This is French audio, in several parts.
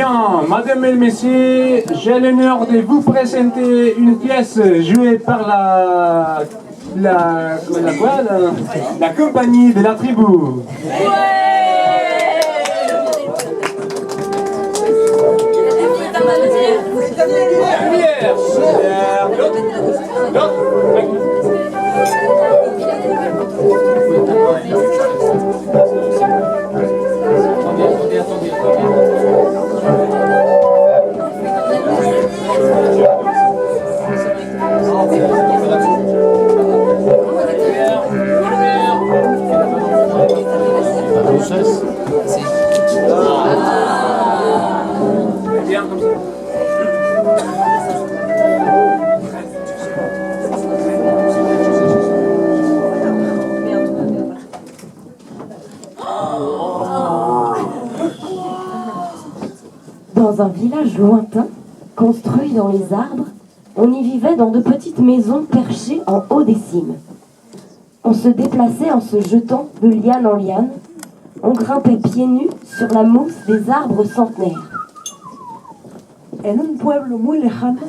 Bien, Madame et Messieurs, j'ai l'honneur de vous présenter une pièce jouée par la compagnie de la tribu. Dans un village lointain, construit dans les arbres, on y vivait dans de petites maisons perchées en haut des cimes. On se déplaçait en se jetant de liane en liane. On grimpait pieds nus sur la mousse des arbres centenaires. En un pueblo muy lejano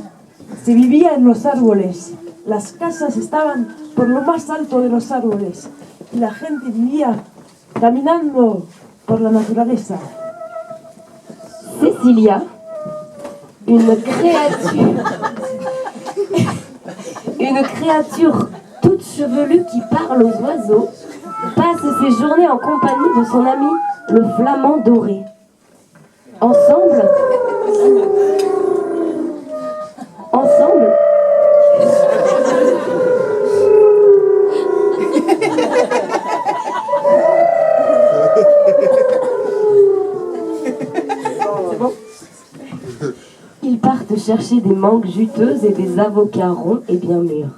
se vivía en los árboles. Las casas estaban por lo más alto de los árboles y la gente vivía caminando por la naturaleza. Cécilia, une créature toute chevelue qui parle aux oiseaux, passe ses journées en compagnie de son ami le flamand doré. Ensemble, c'est bon. Ils partent chercher des mangues juteuses et des avocats ronds et bien mûrs.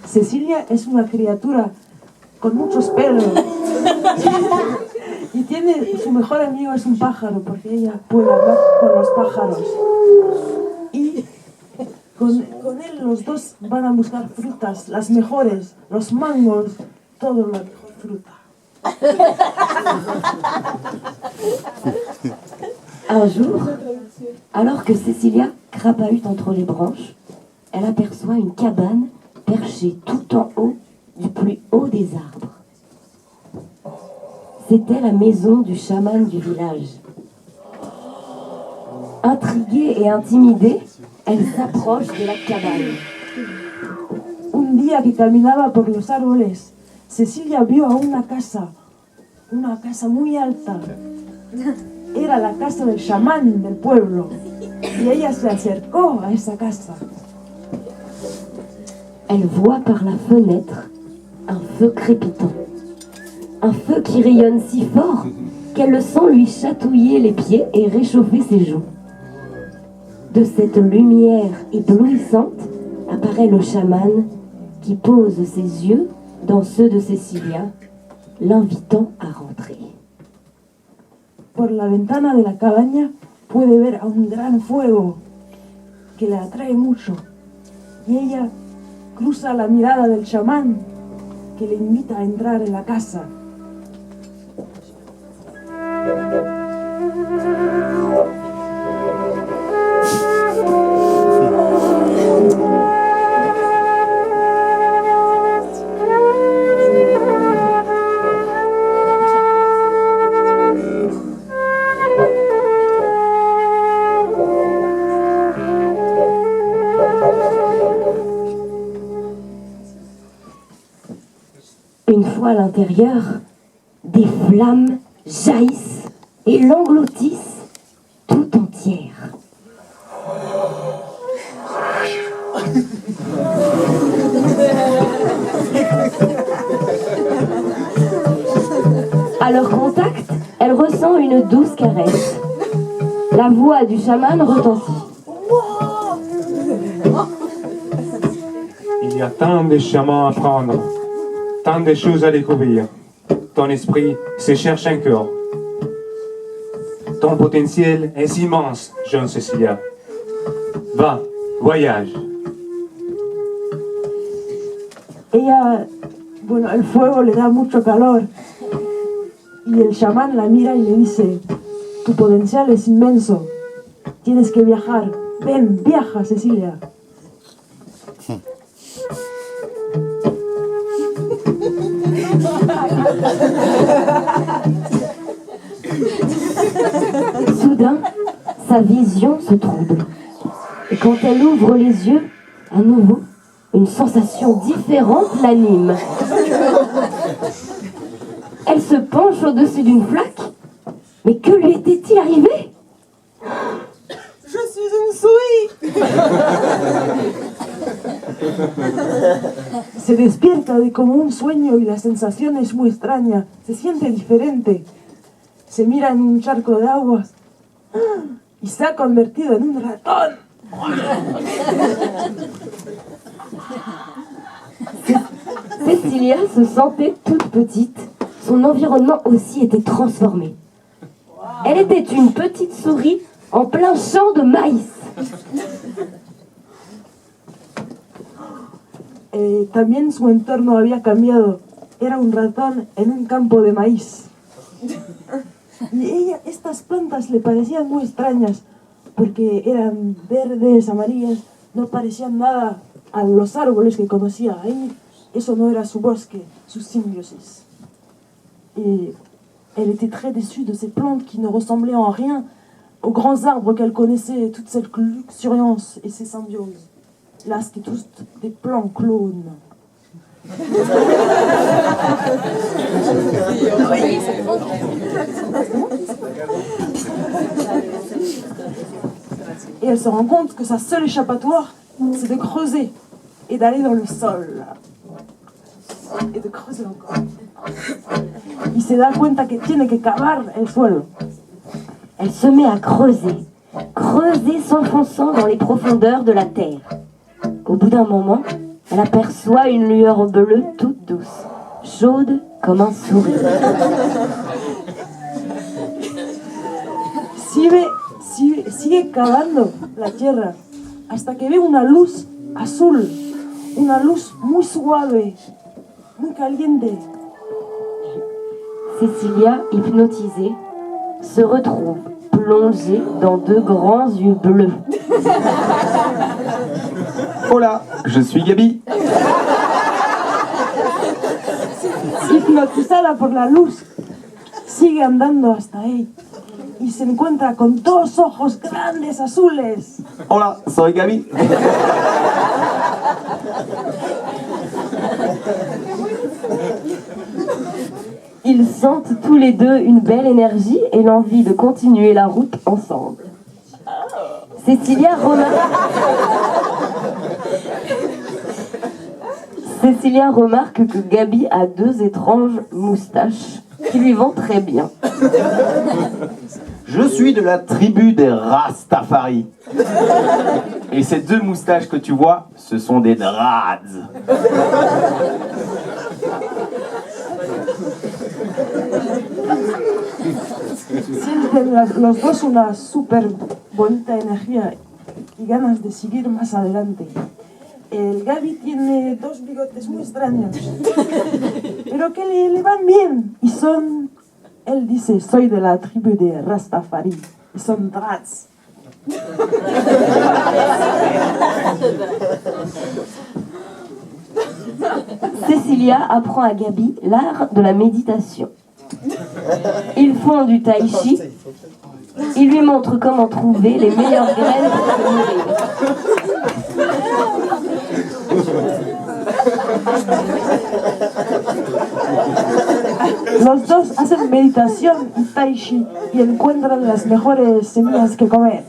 Cecilia es una criatura con muchos pelos y su mejor amigo es un pájaro porque ella puede hablar con los pájaros y con él los dos van a buscar frutas, las mejores, los mangos, todo la mejor fruta. Un jour, alors que Cécilia crapahute entre les branches, elle aperçoit une cabane perchée tout en haut du plus haut des arbres. C'était la maison du chaman du village. Intriguée et intimidée, elle s'approche de la cabane. Un día que caminaba por los árboles, Cecilia vio a una casa muy alta. Era la casa del chamán del pueblo y ella se acercó a esa casa. Elle voit par la fenêtre un feu crépitant. Un feu qui rayonne si fort qu'elle le sent lui chatouiller les pieds et réchauffer ses joues. De cette lumière éblouissante apparaît le chaman qui pose ses yeux dans ceux de Cecilia, l'invitant à rentrer. Por la ventana de la cabaña puede ver a un gran fuego que le atrae mucho y ella cruza la mirada del chamán que le invita a entrar en la casa. Une fois à l'intérieur, des flammes jaillissent et l'engloutissent tout entière. À leur contact, elle ressent une douce caresse. La voix du chaman retentit. Il y a tant de chemins à prendre, tant de choses à découvrir. Ton esprit se cherche encore. Ton potentiel est immense, jeune Cecilia. Va, voyage. Ella, bueno, el fuego le da mucho calor y el chamán la mira y le dice, Tu potencial es inmenso. Tienes que viajar. Ven, viaja, Cecilia. Soudain, sa vision se trouble. Et quand elle ouvre les yeux, à nouveau, une sensation différente l'anime. Elle se penche au-dessus d'une flaque. Mais que lui était-il arrivé? Je suis une souris. Se despierta de como un sueño y la sensación es muy extraña. Se siente diferente. Se mira en un charco de aguas y se ha convertido en un ratón. Cecilia se sentait toute petite. Son environnement aussi était transformé. Elle était une petite souris en plein champ de maïs. También su entorno había cambiado. Era un ratón en un campo de maíz. Y estas plantas le parecían muy extrañas porque eran verdes, amarillas, no parecían nada a los árboles que conocía. Ahí eso no era su bosque, su symbiosis. Et elle était très déçue de ces plantes qui ne ressemblaient en rien aux grands arbres qu'elle connaissait, toute cette luxuriance et ces symbioses. Là, c'était tous des plants clones. Et elle se rend compte que sa seule échappatoire, c'est de creuser et d'aller dans le sol. Et de creuser encore. Y se da cuenta que tiene que cavar el suelo. Elle se met à creuser, s'enfonçant dans les profondeurs de la terre. Au bout d'un moment, elle aperçoit une lueur bleue toute douce, chaude comme un sourire. Sigue cavando la tierra hasta que ve una luz azul, una luz muy suave, muy caliente. Cecilia, hypnotisée, se retrouve plongée dans deux grands yeux bleus. Hola, je suis Gabi. Hipnotizada por la luz, sigue andando hasta ahí y se encuentra con dos ojos grandes azules. Hola, soy Gabi. Ils sentent tous les deux une belle énergie et l'envie de continuer la route ensemble. Cecilia remarque que Gabi a deux étranges moustaches qui lui vont très bien. Je suis de la tribu des Rastafari. Et ces deux moustaches que tu vois, ce sont des Drads. Sienten los dos una súper bonita energía y ganas de seguir más adelante. El Gabi tiene dos bigotes muy extraños, pero que le van bien. Y son, él dice, soy de la tribu de Rastafari. Y son Drads. Cecilia apprend à Gabi l'art de la méditation. Ils font du tai chi. Il lui montre comment trouver les meilleures graines pour se nourrir. Los dos hacen meditación y tai chi y encuentran las mejores semillas que comer.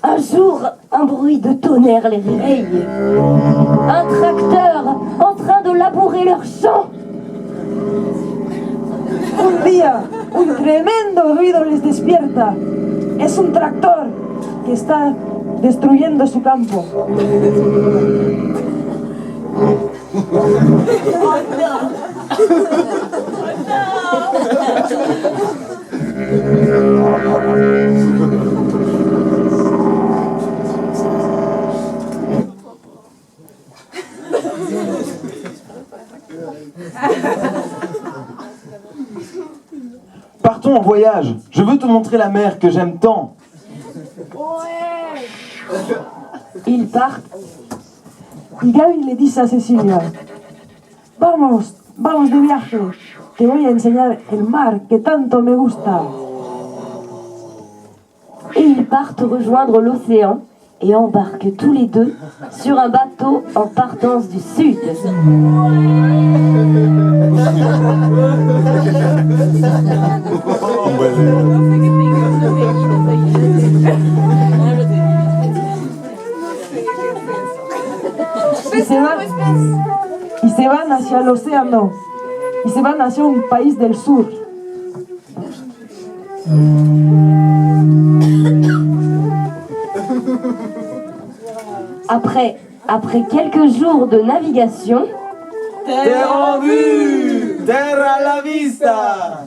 Un jour, un bruit de tonnerre les réveille. Un tracteur en train de labourer leur champ. Un día, un tremendo ruido les despierta. Es un tractor que está destruyendo su campo. Partons en voyage. Je veux te montrer la mer que j'aime tant. Ils partent. Y Gaby le dice a Cecilia, vamos, vamos de viaje, te voy a enseñar el mar que tanto me gusta. Et ils partent rejoindre l'océan et embarquent tous les deux sur un bateau en partance du sud. Y se van hacia el océano, y se van hacia un país del sur. Après quelques jours de navigation, Terre en vue, terre à la vista.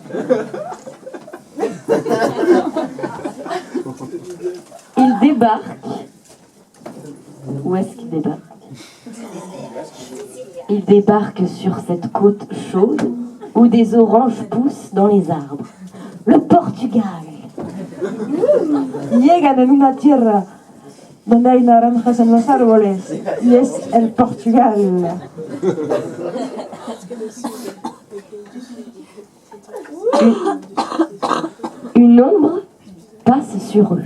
ils débarquent. Où est-ce qu'ils débarquent? Ils débarquent sur cette côte chaude où des oranges poussent dans les arbres. Le Portugal. Llegan en una tierra donde hay naranjas en los árboles, y es el Portugal. Une ombre passe sur eux.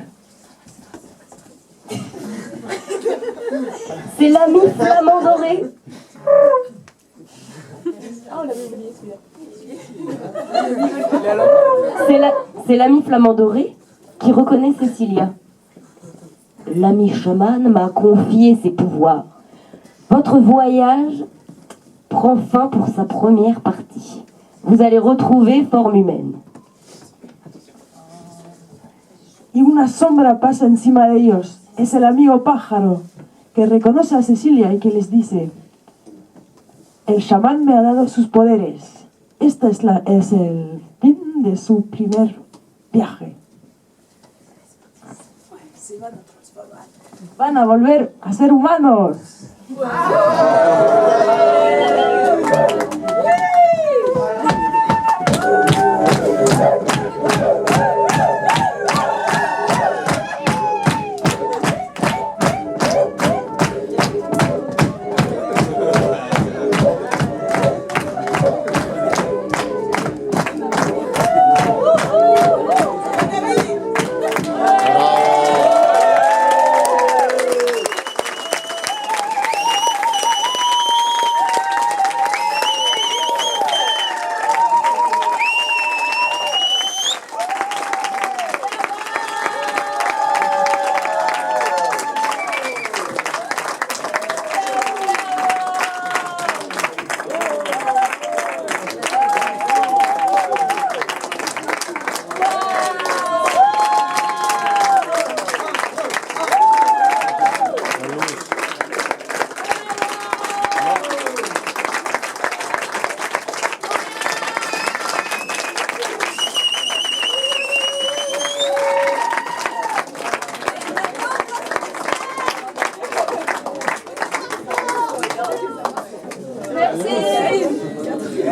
C'est l'ami flamand doré. C'est l'ami flamand doré qui reconnaît Cecilia. L'ami chaman m'a confié ses pouvoirs. Votre voyage prend fin pour sa première partie. Vous allez retrouver forme humaine. Y una sombra pasa encima de ellos. Es el amigo pájaro que reconoce a Cecilia y que les dice: el chamán me ha dado sus poderes. Este es el fin de su primer viaje. Van a volver a ser humanos.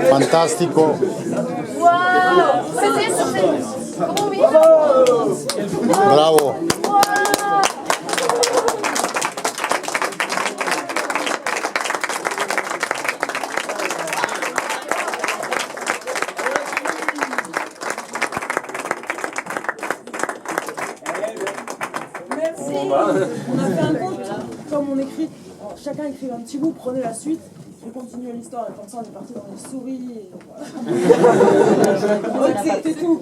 Fantastico. Bravo. Merci. On a fait un compte, comme on écrit, chacun écrit un petit bout, prenez la suite. On continue l'histoire et comme ça on est parti dans les souris. Et voilà. C'était tout.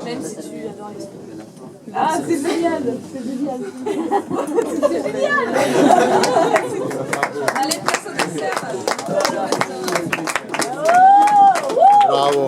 Même si tu adores les souris. Ah, c'est génial. C'est génial. C'est génial. Allez, passe au dessert. Bravo.